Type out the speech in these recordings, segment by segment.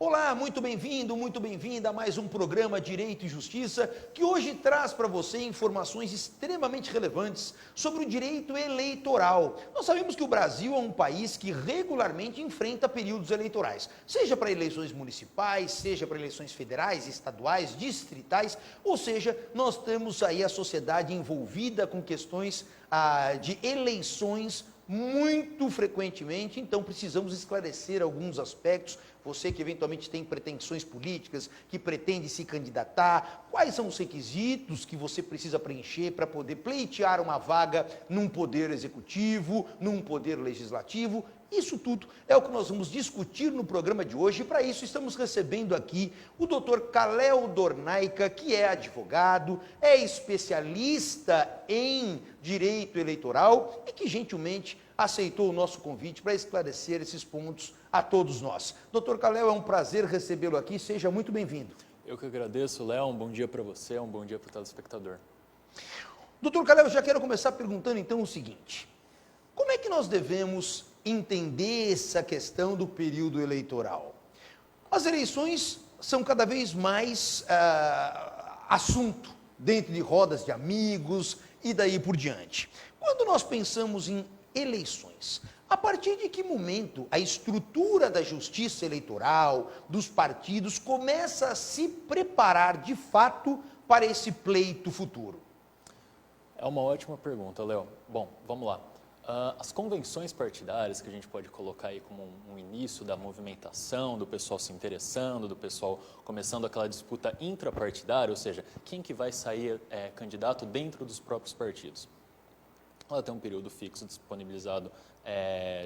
Olá, muito bem-vindo, muito bem-vinda a mais um programa Direito e Justiça, que hoje traz para você informações extremamente relevantes sobre o direito eleitoral. Nós sabemos que o Brasil é um país que regularmente enfrenta períodos eleitorais, seja para eleições municipais, seja para eleições federais, estaduais, distritais, ou seja, nós temos aí a sociedade envolvida com questões de eleições muito frequentemente, então precisamos esclarecer alguns aspectos. Você que eventualmente tem pretensões políticas, que pretende se candidatar, quais são os requisitos que você precisa preencher para poder pleitear uma vaga num poder executivo, num poder legislativo. Isso tudo é o que nós vamos discutir no programa de hoje, e para isso estamos recebendo aqui o Dr. Kalel Dornaica, que é advogado, é especialista em direito eleitoral e que gentilmente aceitou o nosso convite para esclarecer esses pontos a todos nós. Dr. Kalel, é um prazer recebê-lo aqui, seja muito bem-vindo. Eu que agradeço, Léo, um bom dia para você, um bom dia para o telespectador. Dr. Kalel, eu já quero começar perguntando então o seguinte: como é que nós devemos entender essa questão do período eleitoral? As eleições são cada vez mais assunto dentro de rodas de amigos e daí por diante. Quando nós pensamos em eleições, a partir de que momento a estrutura da justiça eleitoral, dos partidos, começa a se preparar de fato para esse pleito futuro? É uma ótima pergunta, Léo. Bom, vamos lá. As convenções partidárias, que a gente pode colocar aí como um início da movimentação, do pessoal se interessando, do pessoal começando aquela disputa intrapartidária, ou seja, quem que vai sair candidato dentro dos próprios partidos. Ela tem um período fixo disponibilizado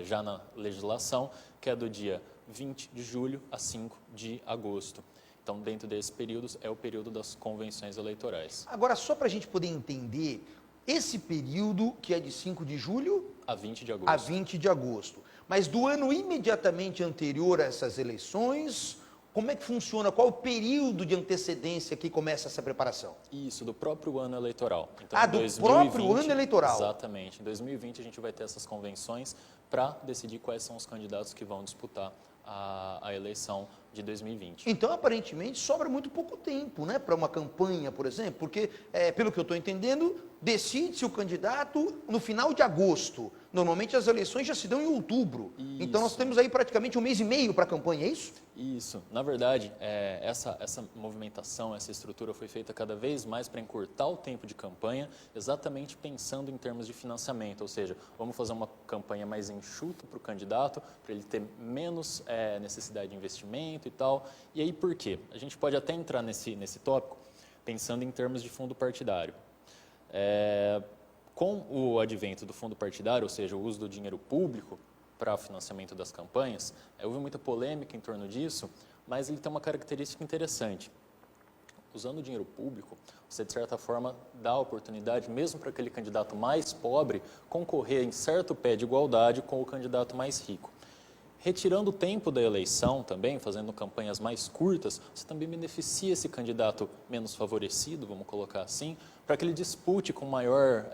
já na legislação, que é do dia 20 de julho a 5 de agosto. Então, dentro desses períodos, é o período das convenções eleitorais. Agora, só para a gente poder entender, esse período que é de 5 de julho a 20 de agosto. A 20 de agosto. Mas do ano imediatamente anterior a essas eleições, como é que funciona? Qual o período de antecedência que começa essa preparação? Isso, do próprio ano eleitoral. Então, do 2020, próprio ano eleitoral. Exatamente. Em 2020 a gente vai ter essas convenções para decidir quais são os candidatos que vão disputar a eleição de 2020. Então, aparentemente, sobra muito pouco tempo, né, para uma campanha, por exemplo, porque, pelo que eu estou entendendo, decide-se o candidato no final de agosto. Normalmente as eleições já se dão em outubro. Isso. Então, nós temos aí praticamente um mês e meio para a campanha, é isso? Isso. Na verdade, essa movimentação, essa estrutura foi feita cada vez mais para encurtar o tempo de campanha, exatamente pensando em termos de financiamento, ou seja, vamos fazer uma campanha mais enxuta para o candidato, para ele ter menos necessidade de investimento e tal. E aí por quê? A gente pode até entrar nesse tópico pensando em termos de fundo partidário. Com o advento do fundo partidário, ou seja, o uso do dinheiro público para o financiamento das campanhas, houve muita polêmica em torno disso, mas ele tem uma característica interessante. Usando o dinheiro público, você, de certa forma, dá a oportunidade, mesmo para aquele candidato mais pobre, concorrer em certo pé de igualdade com o candidato mais rico. Retirando o tempo da eleição também, fazendo campanhas mais curtas, você também beneficia esse candidato menos favorecido, vamos colocar assim, para que ele dispute com maior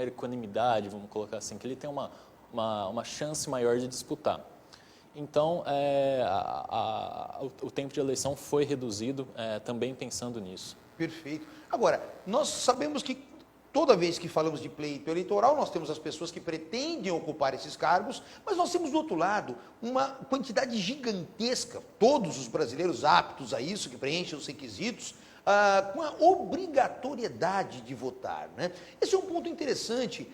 equanimidade, vamos colocar assim, que ele tenha uma chance maior de disputar. Então, o tempo de eleição foi reduzido também pensando nisso. Perfeito. Agora, nós sabemos que toda vez que falamos de pleito eleitoral, nós temos as pessoas que pretendem ocupar esses cargos, mas nós temos do outro lado uma quantidade gigantesca, todos os brasileiros aptos a isso, que preenchem os requisitos, com a obrigatoriedade de votar, né? Esse é um ponto interessante,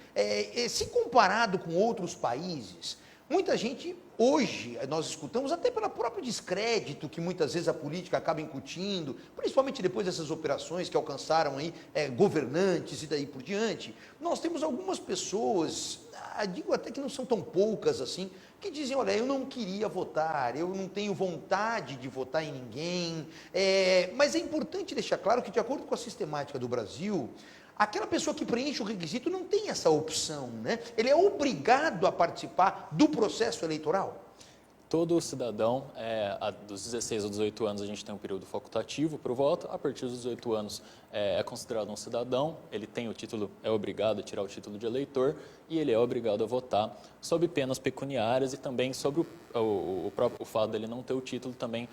se comparado com outros países. Muita gente, hoje, nós escutamos, até pelo próprio descrédito que muitas vezes a política acaba incutindo, principalmente depois dessas operações que alcançaram aí, governantes e daí por diante, nós temos algumas pessoas, digo até que não são tão poucas assim, que dizem, olha, eu não queria votar, eu não tenho vontade de votar em ninguém, mas é importante deixar claro que, de acordo com a sistemática do Brasil, aquela pessoa que preenche o requisito não tem essa opção, né? Ele é obrigado a participar do processo eleitoral. todo cidadão, dos 16 aos 18 anos, a gente tem um período facultativo para o voto. A partir dos 18 anos, é considerado um cidadão, ele tem o título, é obrigado a tirar o título de eleitor e ele é obrigado a votar, sob penas pecuniárias, e também sobre o fato dele não ter o título também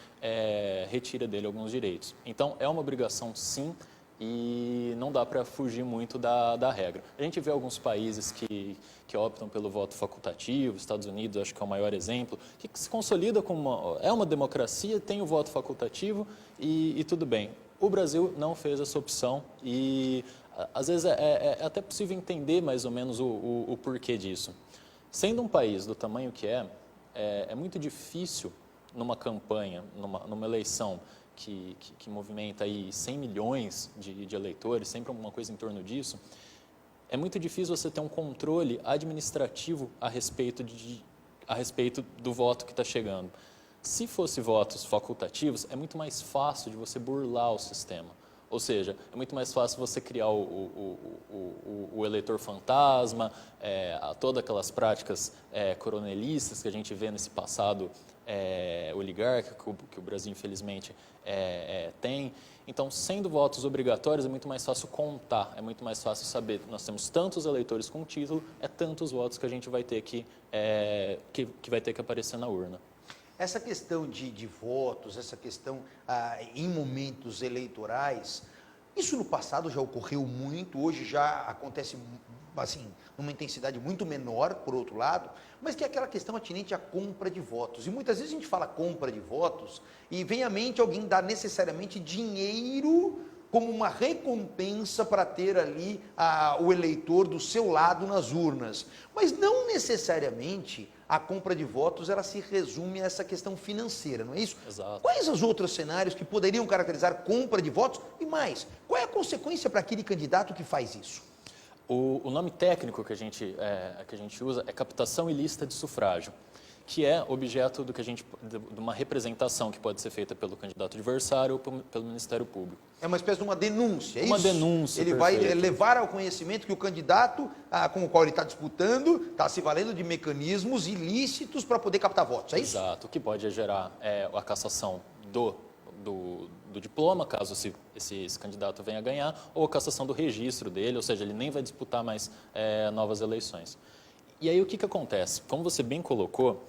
retira dele alguns direitos. Então, é uma obrigação, sim, e não dá para fugir muito da regra. A gente vê alguns países que optam pelo voto facultativo, Estados Unidos acho que é o maior exemplo, que se consolida como uma democracia, tem o voto facultativo e tudo bem. O Brasil não fez essa opção e às vezes é até possível entender mais ou menos o porquê disso. Sendo um país do tamanho que é muito difícil numa campanha, numa eleição, que movimenta aí 100 milhões de eleitores, sempre alguma coisa em torno disso, é muito difícil você ter um controle administrativo a respeito do voto que está chegando. Se fosse votos facultativos, é muito mais fácil de você burlar o sistema. Ou seja, é muito mais fácil você criar o eleitor fantasma, todas aquelas práticas coronelistas que a gente vê nesse passado oligárquico que o Brasil, infelizmente, tem. Então, sendo votos obrigatórios, é muito mais fácil contar, é muito mais fácil saber. Nós temos tantos eleitores com título, tantos votos que a gente vai ter que vai ter que aparecer na urna. Essa questão de votos, essa questão em momentos eleitorais, isso no passado já ocorreu muito, hoje já acontece assim, numa intensidade muito menor, por outro lado, mas que é aquela questão atinente à compra de votos. E muitas vezes a gente fala compra de votos e vem à mente alguém dar necessariamente dinheiro como uma recompensa para ter ali o eleitor do seu lado nas urnas. Mas não necessariamente a compra de votos ela se resume a essa questão financeira, não é isso? Exato. Quais os outros cenários que poderiam caracterizar compra de votos? E mais, qual é a consequência para aquele candidato que faz isso? O nome técnico que a gente usa é captação ilícita de sufrágio, que é objeto de uma representação que pode ser feita pelo candidato adversário ou pelo Ministério Público. É uma espécie de uma denúncia, é isso? Uma denúncia, Ele perfeito. vai levar ao conhecimento que o candidato com o qual ele está disputando está se valendo de mecanismos ilícitos para poder captar votos, é isso? Exato, o que pode gerar a cassação do diploma, caso esse candidato venha a ganhar, ou a cassação do registro dele, ou seja, ele nem vai disputar mais novas eleições. E aí o que acontece? Como você bem colocou,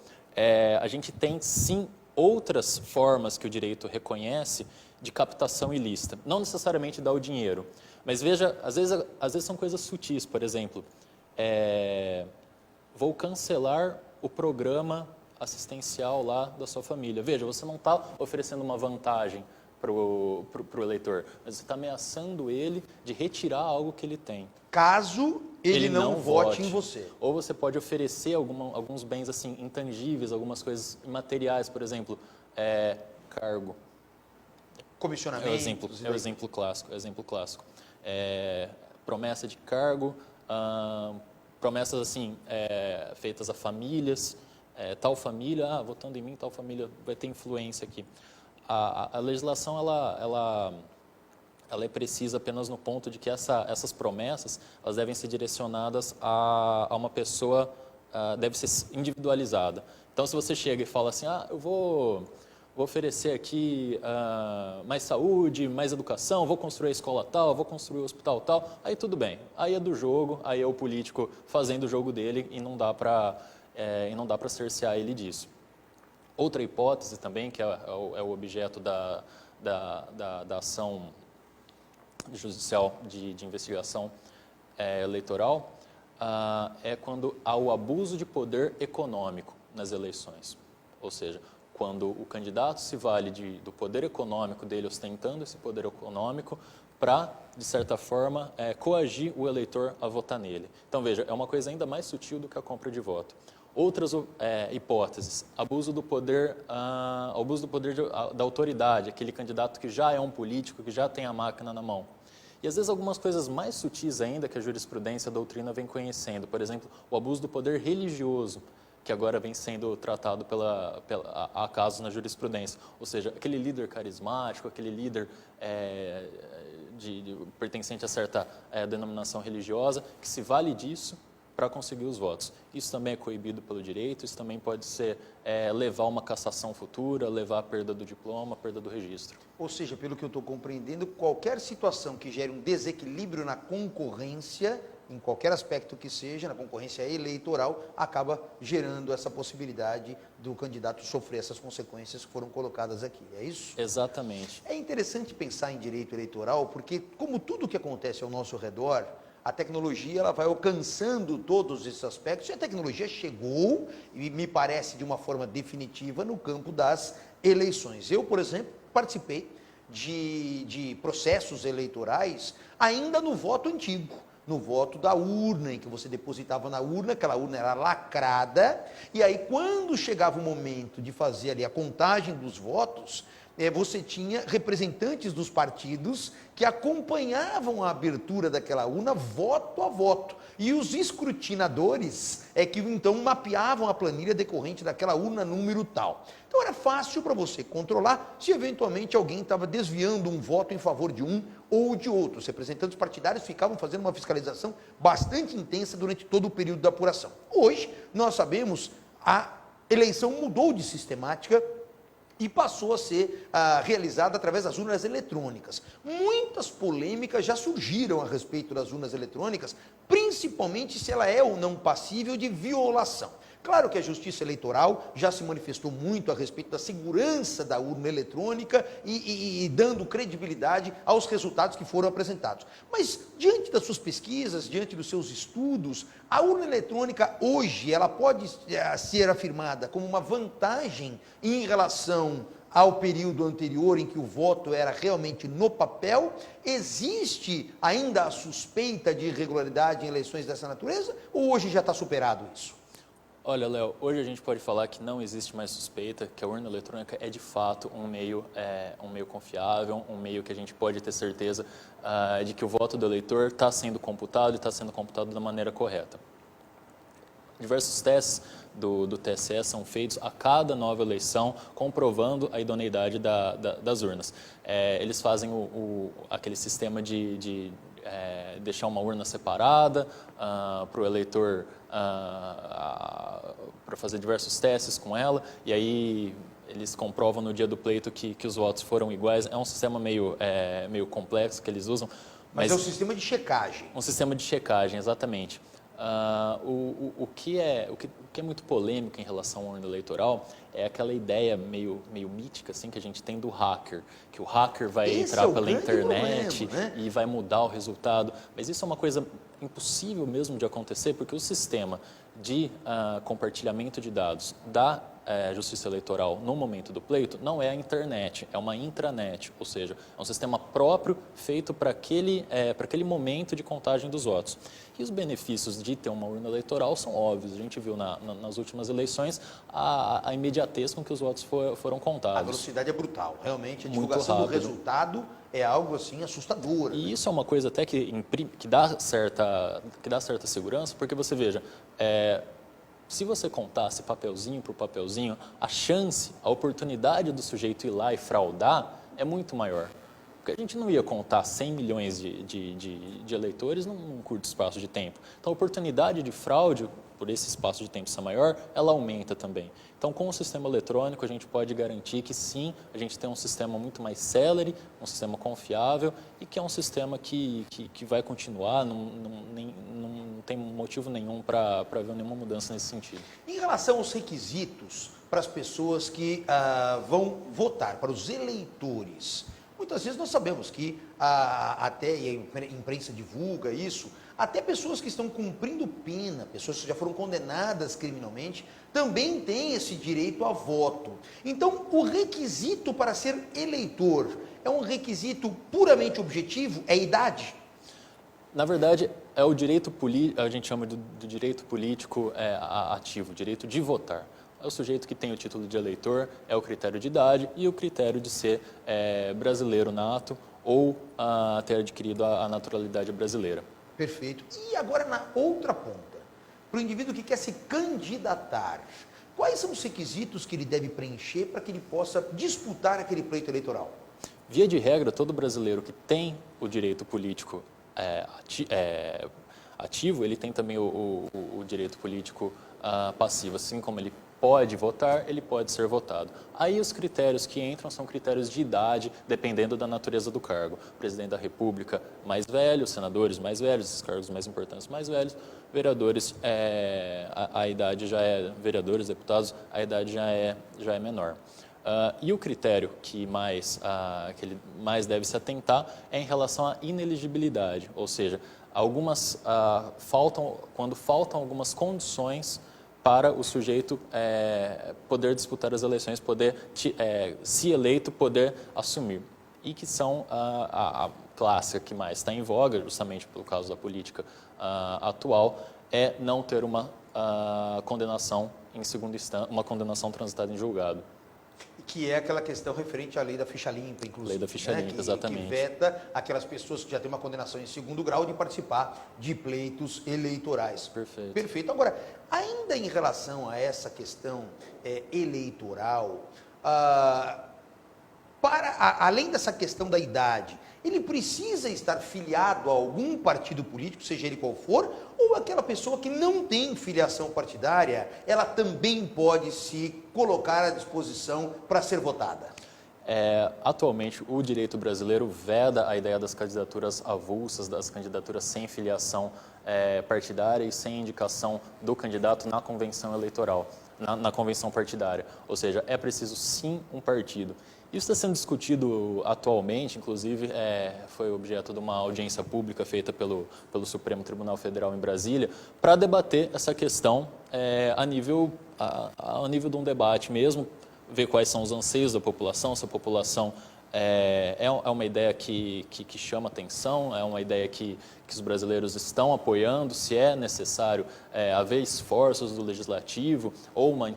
a gente tem sim outras formas que o direito reconhece de captação ilícita. Não necessariamente dar o dinheiro, mas veja, às vezes são coisas sutis. Por exemplo, vou cancelar o programa assistencial lá da sua família. Veja, você não está oferecendo uma vantagem para o eleitor, mas você está ameaçando ele de retirar algo que ele tem. Caso ele não vote em você. Ou você pode oferecer alguns bens assim intangíveis, algumas coisas imateriais, por exemplo, cargo. Comissionamento. É o exemplo clássico. Promessa de cargo, promessas assim feitas a famílias, tal família, votando em mim, tal família vai ter influência aqui. A legislação ela é precisa apenas no ponto de que essas promessas elas devem ser direcionadas a uma pessoa, deve ser individualizada. Então, se você chega e fala assim, eu vou oferecer aqui mais saúde, mais educação, vou construir a escola tal, vou construir o hospital tal, aí tudo bem. Aí é do jogo, aí é o político fazendo o jogo dele e não dá para cercear ele disso. Outra hipótese também, que é o objeto da ação judicial de investigação eleitoral, é quando há o abuso de poder econômico nas eleições. Ou seja, quando o candidato se vale do poder econômico dele, ostentando esse poder econômico, para, de certa forma, coagir o eleitor a votar nele. Então, veja, é uma coisa ainda mais sutil do que a compra de voto. Outras hipóteses, abuso do poder da autoridade, aquele candidato que já é um político, que já tem a máquina na mão. E às vezes algumas coisas mais sutis ainda que a jurisprudência, a doutrina vem conhecendo. Por exemplo, o abuso do poder religioso, que agora vem sendo tratado há casos na jurisprudência. Ou seja, aquele líder carismático, aquele líder pertencente a certa denominação religiosa, que se vale disso para conseguir os votos. Isso também é coibido pelo direito, isso também pode ser levar a uma cassação futura, levar à perda do diploma, perda do registro. Ou seja, pelo que eu estou compreendendo, qualquer situação que gere um desequilíbrio na concorrência, em qualquer aspecto que seja, na concorrência eleitoral, acaba gerando essa possibilidade do candidato sofrer essas consequências que foram colocadas aqui, é isso? Exatamente. É interessante pensar em direito eleitoral, porque como tudo que acontece ao nosso redor, a tecnologia ela vai alcançando todos esses aspectos, e a tecnologia chegou, e me parece de uma forma definitiva, no campo das eleições. Eu, por exemplo, participei de processos eleitorais ainda no voto antigo, no voto da urna, em que você depositava na urna, aquela urna era lacrada, e aí quando chegava o momento de fazer ali a contagem dos votos, você tinha representantes dos partidos que acompanhavam a abertura daquela urna voto a voto. E os escrutinadores que então mapeavam a planilha decorrente daquela urna número tal. Então era fácil para você controlar se eventualmente alguém estava desviando um voto em favor de um ou de outro. Os representantes partidários ficavam fazendo uma fiscalização bastante intensa durante todo o período da apuração. Hoje, nós sabemos, a eleição mudou de sistemática e passou a ser realizada através das urnas eletrônicas. Muitas polêmicas já surgiram a respeito das urnas eletrônicas, principalmente se ela é ou não passível de violação. Claro que a Justiça Eleitoral já se manifestou muito a respeito da segurança da urna eletrônica e dando credibilidade aos resultados que foram apresentados. Mas, diante das suas pesquisas, diante dos seus estudos, a urna eletrônica hoje, ela pode ser afirmada como uma vantagem em relação ao período anterior em que o voto era realmente no papel? Existe ainda a suspeita de irregularidade em eleições dessa natureza? Ou hoje já está superado isso? Olha, Léo, hoje a gente pode falar que não existe mais suspeita, que a urna eletrônica é de fato um meio confiável, um meio que a gente pode ter certeza de que o voto do eleitor está sendo computado e está sendo computado da maneira correta. Diversos testes do TSE são feitos a cada nova eleição, comprovando a idoneidade das urnas. Eles fazem aquele sistema de deixar uma urna separada para o eleitor, para fazer diversos testes com ela, e aí eles comprovam no dia do pleito que os votos foram iguais. É um sistema meio complexo que eles usam. Mas é um sistema de checagem. Um sistema de checagem, exatamente. O que é muito polêmico em relação à urna eleitoral é aquela ideia meio mítica assim, que a gente tem do hacker, que o hacker vai entrar pela internet problema, né? E vai mudar o resultado. Mas isso é uma coisa impossível mesmo de acontecer, porque o sistema de compartilhamento de dados da Justiça Eleitoral no momento do pleito não é a internet, é uma intranet, ou seja, é um sistema próprio feito para aquele momento de contagem dos votos. E os benefícios de ter uma urna eleitoral são óbvios. A gente viu nas últimas eleições a imediatez com que os votos foram contados. A velocidade é brutal, realmente a divulgação do resultado é algo assim assustador. E isso é uma coisa até que dá certa segurança, porque você veja, se você contasse papelzinho por papelzinho, a chance, a oportunidade do sujeito ir lá e fraudar é muito maior. Porque a gente não ia contar 100 milhões de eleitores num curto espaço de tempo. Então, a oportunidade de fraude, por esse espaço de tempo ser maior, ela aumenta também. Então, com o sistema eletrônico, a gente pode garantir que sim, a gente tem um sistema muito mais célere, um sistema confiável e que é um sistema que vai continuar, não tem motivo nenhum para haver nenhuma mudança nesse sentido. Em relação aos requisitos para as pessoas que vão votar, para os eleitores, muitas vezes nós sabemos que até e a imprensa divulga isso, até pessoas que estão cumprindo pena, pessoas que já foram condenadas criminalmente, também têm esse direito a voto. Então, o requisito para ser eleitor é um requisito puramente objetivo? É idade? Na verdade, é o direito político, a gente chama do direito político ativo, direito de votar. É o sujeito que tem o título de eleitor, é o critério de idade e o critério de ser brasileiro nato ou ter adquirido a naturalidade brasileira. Perfeito. E agora na outra ponta, para o indivíduo que quer se candidatar, quais são os requisitos que ele deve preencher para que ele possa disputar aquele pleito eleitoral? Via de regra, todo brasileiro que tem o direito político ativo, ele tem também o direito político passivo, assim como ele pode votar, ele pode ser votado. Aí os critérios que entram são critérios de idade, dependendo da natureza do cargo. Presidente da República mais velho, senadores mais velhos, os cargos mais importantes mais velhos, vereadores, a idade já é, vereadores, deputados, a idade já é menor. E o critério que ele mais deve se atentar é em relação à ineligibilidade, ou seja, quando faltam algumas condições para o sujeito poder disputar as eleições, poder, se eleito, poder assumir. E que são a clássica que mais está em voga, justamente pelo caso da política atual, é não ter uma condenação em segunda instância, uma condenação transitada em julgado. Que é aquela questão referente à lei da ficha limpa, inclusive. Lei da ficha limpa, exatamente. Que veta aquelas pessoas que já têm uma condenação em segundo grau de participar de pleitos eleitorais. Perfeito. Perfeito. Agora, ainda em relação a essa questão eleitoral, além dessa questão da idade, ele precisa estar filiado a algum partido político, seja ele qual for, ou aquela pessoa que não tem filiação partidária, ela também pode se colocar à disposição para ser votada? Atualmente, o direito brasileiro veda a ideia das candidaturas avulsas, das candidaturas sem filiação partidária e sem indicação do candidato na convenção eleitoral, na convenção partidária. Ou seja, é preciso sim um partido. Isso está sendo discutido atualmente, inclusive foi objeto de uma audiência pública feita pelo Supremo Tribunal Federal em Brasília, para debater essa questão a nível de um debate mesmo, ver quais são os anseios da população, se a população é uma ideia que chama atenção, é uma ideia que os brasileiros estão apoiando, se é necessário haver esforços do Legislativo ou uma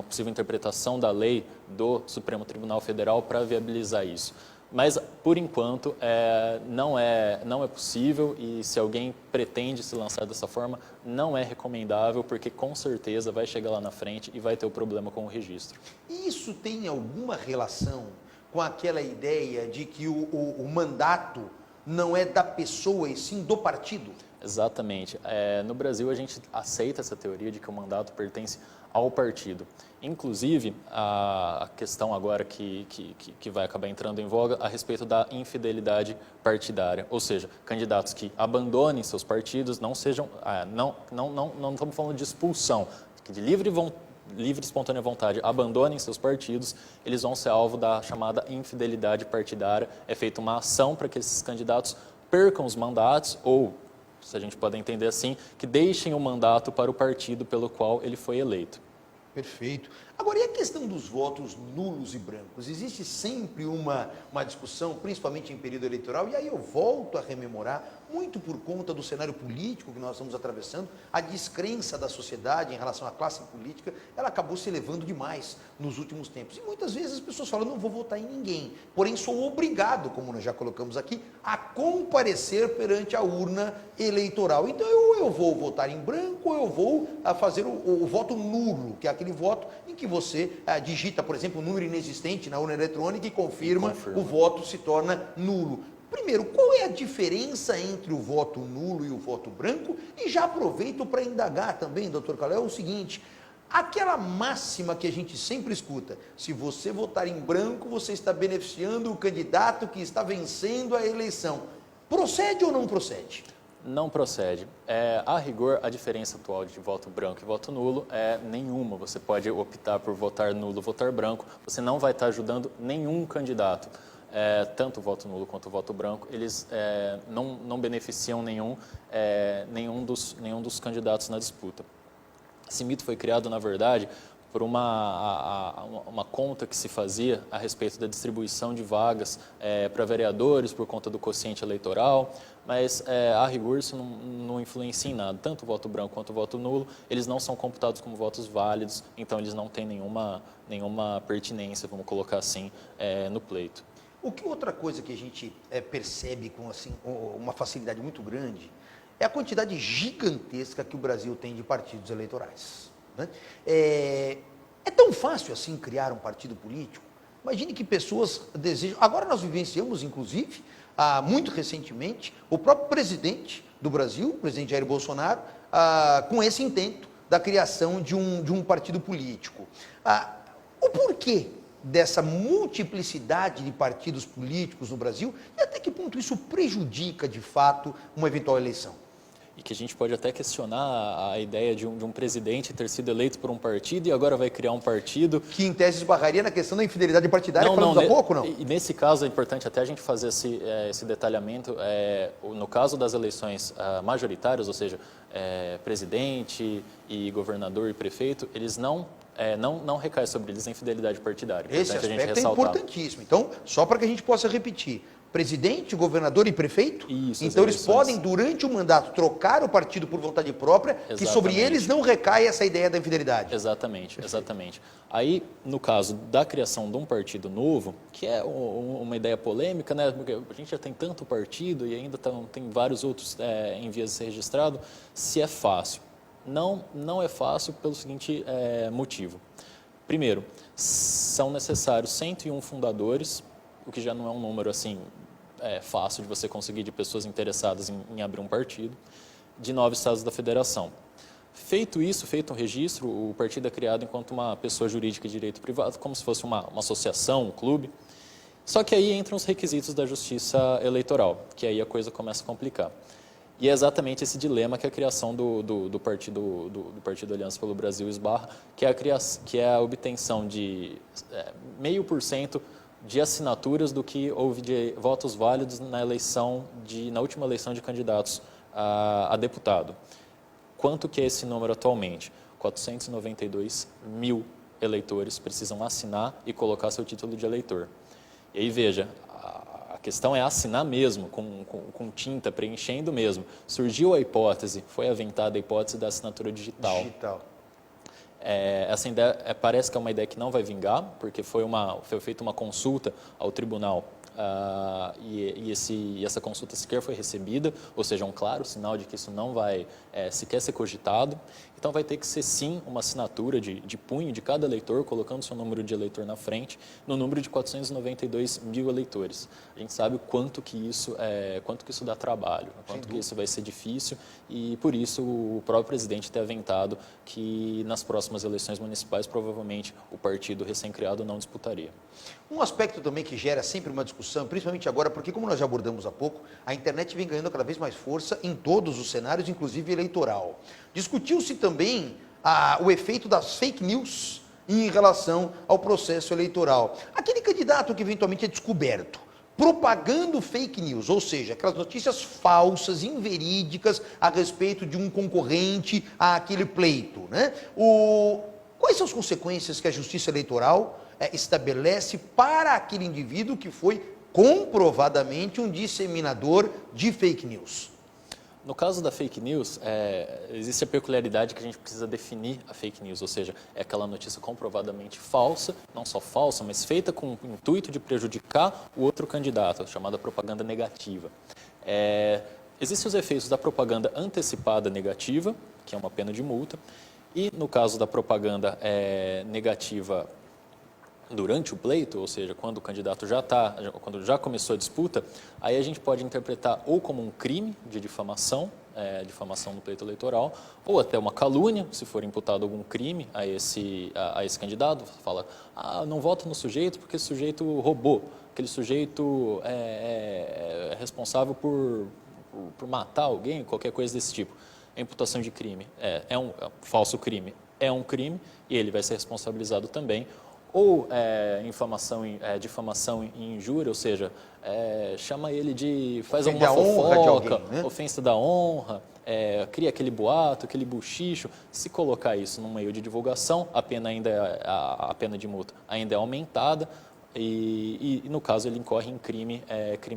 possível interpretação da lei do Supremo Tribunal Federal para viabilizar isso. Mas, por enquanto, não é possível e se alguém pretende se lançar dessa forma, não é recomendável, porque com certeza vai chegar lá na frente e vai ter o problema com o registro. Isso tem alguma relação com aquela ideia de que o mandato não é da pessoa e sim do partido? Exatamente. No Brasil, a gente aceita essa teoria de que o mandato pertence ao partido. Inclusive, a questão agora que vai acabar entrando em voga a respeito da infidelidade partidária, ou seja, candidatos que abandonem seus partidos, não estamos falando de expulsão, que de livre e espontânea vontade abandonem seus partidos, eles vão ser alvo da chamada infidelidade partidária. É feita uma ação para que esses candidatos percam os mandatos ou, se a gente pode entender assim, que deixem o mandato para o partido pelo qual ele foi eleito. Perfeito. Agora, e a questão dos votos nulos e brancos? Existe sempre uma discussão, principalmente em período eleitoral, e aí eu volto a rememorar, muito por conta do cenário político que nós estamos atravessando, a descrença da sociedade em relação à classe política, ela acabou se elevando demais nos últimos tempos. E muitas vezes as pessoas falam, não vou votar em ninguém, porém sou obrigado, como nós já colocamos aqui, a comparecer perante a urna eleitoral. Então, eu vou votar em branco ou eu vou fazer o voto nulo, que é aquele voto em que você digita, por exemplo, um número inexistente na urna eletrônica e confirma. O voto se torna nulo. Primeiro, qual é a diferença entre o voto nulo e o voto branco? E já aproveito para indagar também, doutor Calel, o seguinte, aquela máxima que a gente sempre escuta, se você votar em branco, você está beneficiando o candidato que está vencendo a eleição. Procede ou não procede? Não procede. A rigor, a diferença atual de voto branco e voto nulo é nenhuma. Você pode optar por votar nulo, votar branco, você não vai estar ajudando nenhum candidato. Tanto o voto nulo quanto o voto branco, eles não beneficiam nenhum dos candidatos na disputa. Esse mito foi criado, na verdade, por uma conta que se fazia a respeito da distribuição de vagas para vereadores por conta do quociente eleitoral, mas a rigor isso não influencia em nada. Tanto o voto branco quanto o voto nulo, eles não são computados como votos válidos, então eles não têm nenhuma pertinência, vamos colocar assim, no pleito. Outra coisa que a gente percebe com assim, uma facilidade muito grande é a quantidade gigantesca que o Brasil tem de partidos eleitorais. Né? É tão fácil assim criar um partido político? Imagine que pessoas desejam... Agora nós vivenciamos, inclusive, muito recentemente, o próprio presidente do Brasil, o presidente Jair Bolsonaro, com esse intento da criação de um partido político. O porquê dessa multiplicidade de partidos políticos no Brasil e até que ponto isso prejudica, de fato, uma eventual eleição? E que a gente pode até questionar a ideia de um presidente ter sido eleito por um partido e agora vai criar um partido... Que, em tese, esbarraria na questão da infidelidade partidária, falamos há pouco, não? E nesse caso é importante até a gente fazer esse detalhamento. No caso das eleições majoritárias, ou seja, presidente e governador e prefeito, eles não recai sobre eles a infidelidade partidária. Esse aspecto é importantíssimo. Então, só para que a gente possa repetir, presidente, governador e prefeito? Isso, então eles podem, durante o mandato, trocar o partido por vontade própria, Exatamente. que sobre eles não recai essa ideia da infidelidade. Exatamente, exatamente. Aí, no caso da criação de um partido novo, que é uma ideia polêmica, né? Porque a gente já tem tanto partido e ainda tem vários outros em vias de ser registrado, se é fácil. Não é fácil pelo seguinte motivo. Primeiro, são necessários 101 fundadores, o que já não é um número assim fácil de você conseguir de pessoas interessadas em abrir um partido, de 9 estados da federação. Feito isso, feito um registro, o partido é criado enquanto uma pessoa jurídica de direito privado, como se fosse uma associação, um clube. Só que aí entram os requisitos da justiça eleitoral, que aí a coisa começa a complicar. E é exatamente esse dilema que a criação do Partido Aliança pelo Brasil esbarra, que é a obtenção de 0,5% de assinaturas do que houve de votos válidos na última eleição de candidatos a deputado. Quanto que é esse número atualmente? 492 mil eleitores precisam assinar e colocar seu título de eleitor. E aí, veja, a questão é assinar mesmo, com tinta, preenchendo mesmo. Surgiu a hipótese, foi aventada a hipótese da assinatura digital. Essa ideia parece que é uma ideia que não vai vingar, porque foi feita uma consulta ao tribunal e essa consulta sequer foi recebida, ou seja, um claro sinal de que isso não vai sequer ser cogitado. Então vai ter que ser sim uma assinatura de punho de cada eleitor, colocando seu número de eleitor na frente, no número de 492 mil eleitores. A gente sabe o quanto que isso dá trabalho, o quanto que isso vai ser difícil, e por isso o próprio presidente tem aventado que nas próximas eleições municipais provavelmente o partido recém-criado não disputaria. Um aspecto também que gera sempre uma discussão, principalmente agora, porque como nós já abordamos há pouco, a internet vem ganhando cada vez mais força em todos os cenários, inclusive eleitoral. Discutiu-se também o efeito das fake news em relação ao processo eleitoral. Aquele candidato que eventualmente é descoberto, propagando fake news, ou seja, aquelas notícias falsas, inverídicas a respeito de um concorrente àquele pleito, né? Quais são as consequências que a Justiça Eleitoral estabelece para aquele indivíduo que foi comprovadamente um disseminador de fake news? No caso da fake news, existe a peculiaridade que a gente precisa definir a fake news, ou seja, é aquela notícia comprovadamente falsa, não só falsa, mas feita com o intuito de prejudicar o outro candidato, chamada propaganda negativa. Existem os efeitos da propaganda antecipada negativa, que é uma pena de multa, e no caso da propaganda negativa durante o pleito, ou seja, quando o candidato quando já começou a disputa, aí a gente pode interpretar ou como um crime de difamação, difamação no pleito eleitoral, ou até uma calúnia, se for imputado algum crime a esse candidato, fala, não voto no sujeito porque esse sujeito roubou, aquele sujeito é responsável por matar alguém, qualquer coisa desse tipo. A imputação de crime é um falso crime, é um crime e ele vai ser responsabilizado também. Ou difamação e injúria, ou seja, chama ele faz alguma fofoca, de alguém, né? Ofensa da honra, cria aquele boato, aquele buchicho. Se colocar isso num meio de divulgação, a pena de multa ainda é aumentada e no caso ele incorre em crime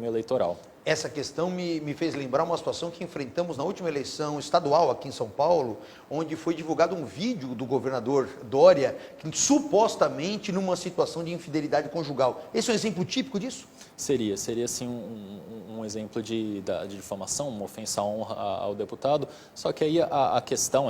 eleitoral. Essa questão me fez lembrar uma situação que enfrentamos na última eleição estadual aqui em São Paulo, onde foi divulgado um vídeo do governador Dória, que, supostamente numa situação de infidelidade conjugal. Esse é um exemplo típico disso? Seria sim um exemplo de difamação, uma ofensa à honra ao deputado, só que aí a questão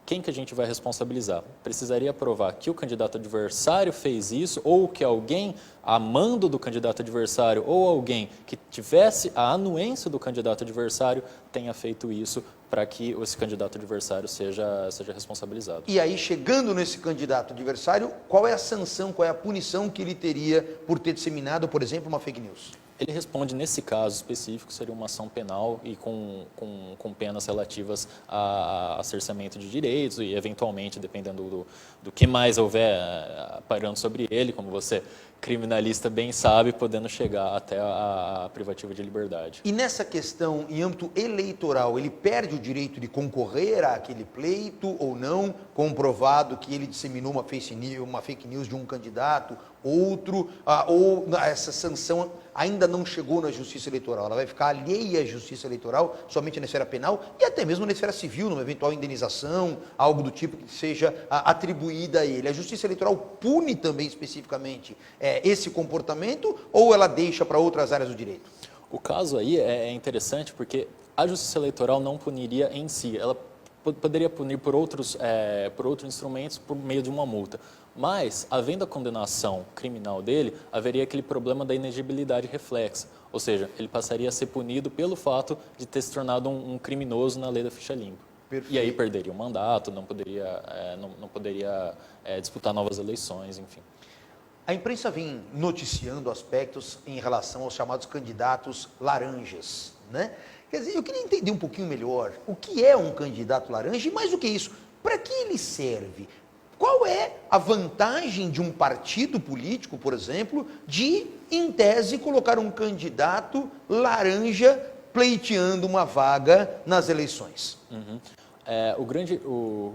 quem que a gente vai responsabilizar? Precisaria provar que o candidato adversário fez isso, ou que alguém a mando do candidato adversário, ou alguém que tivesse a anuência do candidato adversário tenha feito isso para que esse candidato adversário seja responsabilizado. E aí, chegando nesse candidato adversário, qual é a sanção, qual é a punição que ele teria por ter disseminado, por exemplo, uma fake news? Ele responde, nesse caso específico, seria uma ação penal e com penas relativas a cerceamento de direitos e, eventualmente, dependendo do que mais houver parando sobre ele, como você, criminalista, bem sabe, podendo chegar até a privativa de liberdade. E nessa questão, em âmbito eleitoral, ele perde o direito de concorrer àquele pleito ou não, comprovado que ele disseminou uma fake news de um candidato, outro, ou essa sanção ainda não chegou na justiça eleitoral, ela vai ficar alheia à justiça eleitoral, somente na esfera penal e até mesmo na esfera civil, numa eventual indenização, algo do tipo que seja atribuída a ele. A justiça eleitoral pune também especificamente esse comportamento, ou ela deixa para outras áreas do direito? O caso aí é interessante porque a justiça eleitoral não puniria em si, ela poderia punir por outros instrumentos por meio de uma multa. Mas, havendo a condenação criminal dele, haveria aquele problema da inegibilidade reflexa. Ou seja, ele passaria a ser punido pelo fato de ter se tornado um criminoso na lei da ficha limpa. Perfeito. E aí perderia o mandato, não poderia disputar novas eleições, enfim. A imprensa vem noticiando aspectos em relação aos chamados candidatos laranjas, né? Quer dizer, eu queria entender um pouquinho melhor o que é um candidato laranja e, mais do que isso, para que ele serve? Qual é a vantagem de um partido político, por exemplo, de, em tese, colocar um candidato laranja pleiteando uma vaga nas eleições? Uhum.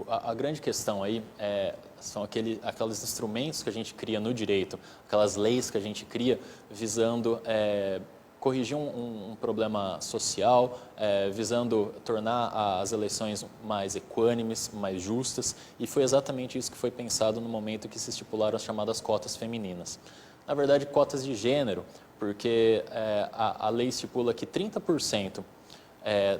A grande questão aí são aqueles instrumentos que a gente cria no direito, aquelas leis que a gente cria visando corrigir um problema social, visando tornar as eleições mais equânimes, mais justas, e foi exatamente isso que foi pensado no momento que se estipularam as chamadas cotas femininas. Na verdade, cotas de gênero, porque a lei estipula que 30%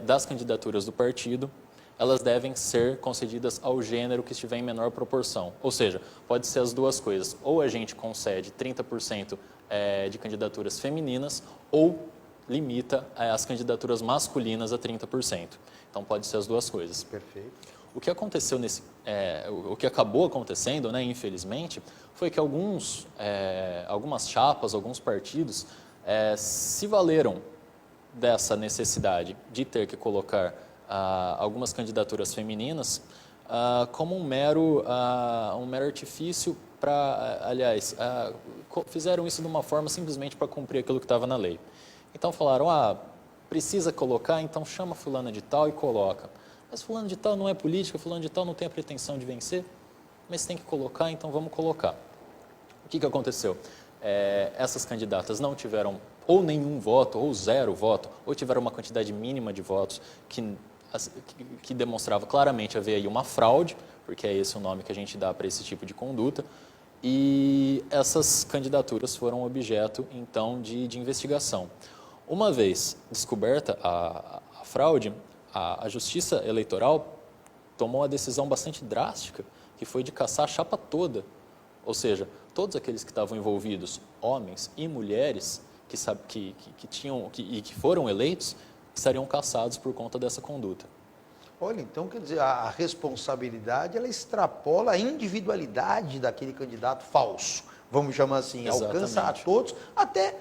das candidaturas do partido elas devem ser concedidas ao gênero que estiver em menor proporção. Ou seja, pode ser as duas coisas. Ou a gente concede 30% de candidaturas femininas, ou limita as candidaturas masculinas a 30%. Então, pode ser as duas coisas. Perfeito. O que aconteceu o que acabou acontecendo, né, infelizmente, foi que algumas chapas, alguns partidos se valeram dessa necessidade de ter que colocar algumas candidaturas femininas como um mero artifício fizeram isso de uma forma simplesmente para cumprir aquilo que estava na lei. Então falaram, precisa colocar, então chama fulana de tal e coloca. Mas fulano de tal não é política, fulano de tal não tem a pretensão de vencer, mas tem que colocar, então vamos colocar. O que aconteceu? Essas candidatas não tiveram ou nenhum voto, ou 0 voto, ou tiveram uma quantidade mínima de votos que demonstrava claramente haver aí uma fraude, porque é esse o nome que a gente dá para esse tipo de conduta, e essas candidaturas foram objeto, então, de investigação. Uma vez descoberta a fraude, a Justiça Eleitoral tomou uma decisão bastante drástica, que foi de caçar a chapa toda, ou seja, todos aqueles que estavam envolvidos, homens e mulheres, que foram eleitos, estariam caçados por conta dessa conduta. Olha, então, quer dizer, a responsabilidade, ela extrapola a individualidade daquele candidato falso, vamos chamar assim, Exatamente. Alcança a todos, até,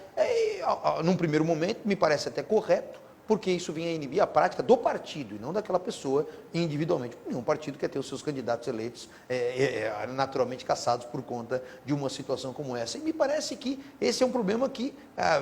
num primeiro momento, me parece até correto, porque isso vinha a inibir a prática do partido e não daquela pessoa individualmente. Nenhum partido quer ter os seus candidatos eleitos naturalmente caçados por conta de uma situação como essa. E me parece que esse é um problema que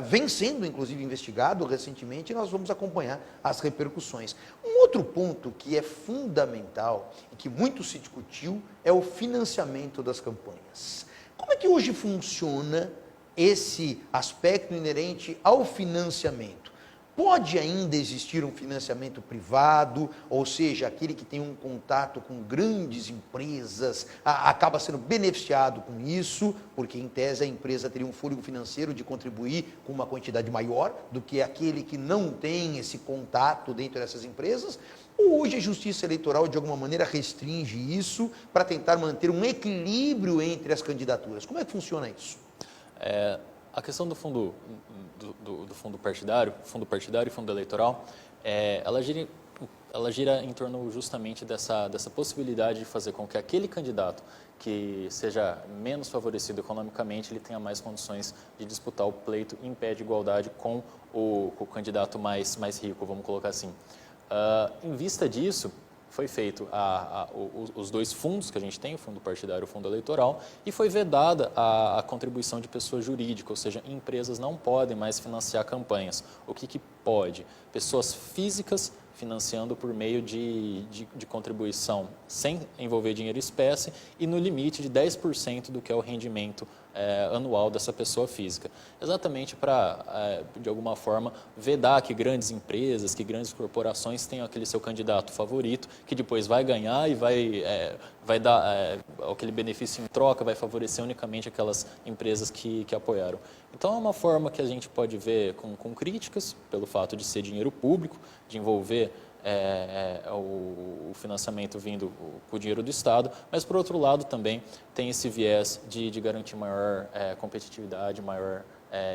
vem sendo, inclusive, investigado recentemente e nós vamos acompanhar as repercussões. Um outro ponto que é fundamental e que muito se discutiu é o financiamento das campanhas. Como é que hoje funciona esse aspecto inerente ao financiamento? Pode ainda existir um financiamento privado, ou seja, aquele que tem um contato com grandes empresas acaba sendo beneficiado com isso, porque em tese a empresa teria um fôlego financeiro de contribuir com uma quantidade maior do que aquele que não tem esse contato dentro dessas empresas. Ou hoje a justiça eleitoral, de alguma maneira, restringe isso para tentar manter um equilíbrio entre as candidaturas? Como é que funciona isso? A questão do fundo partidário e fundo eleitoral, ela gira em torno justamente dessa possibilidade de fazer com que aquele candidato que seja menos favorecido economicamente, ele tenha mais condições de disputar o pleito em pé de igualdade com o candidato mais rico, vamos colocar assim. Em vista disso, foi feito os dois fundos que a gente tem, o fundo partidário e o fundo eleitoral, e foi vedada a contribuição de pessoa jurídica, ou seja, empresas não podem mais financiar campanhas. O que pode? Pessoas físicas financiando por meio de contribuição sem envolver dinheiro espécie e no limite de 10% do que é o rendimento anual dessa pessoa física. Exatamente para, de alguma forma, vedar que grandes empresas, que grandes corporações tenham aquele seu candidato favorito, que depois vai ganhar e vai dar aquele benefício em troca, vai favorecer unicamente aquelas empresas que apoiaram. Então, é uma forma que a gente pode ver com críticas, pelo fato de ser dinheiro público, de envolver o financiamento vindo com o dinheiro do Estado, mas, por outro lado, também tem esse viés de garantir maior competitividade, maior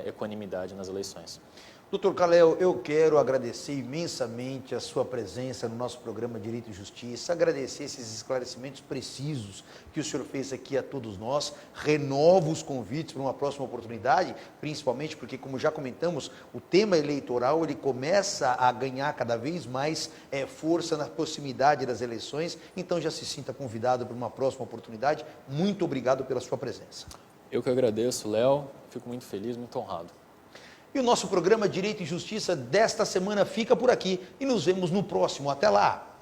equanimidade nas eleições. Doutor Kalel, eu quero agradecer imensamente a sua presença no nosso programa Direito e Justiça, agradecer esses esclarecimentos precisos que o senhor fez aqui a todos nós, renovo os convites para uma próxima oportunidade, principalmente porque, como já comentamos, o tema eleitoral ele começa a ganhar cada vez mais força na proximidade das eleições, então já se sinta convidado para uma próxima oportunidade. Muito obrigado pela sua presença. Eu que agradeço, Léo, fico muito feliz, muito honrado. E o nosso programa Direito e Justiça desta semana fica por aqui e nos vemos no próximo. Até lá!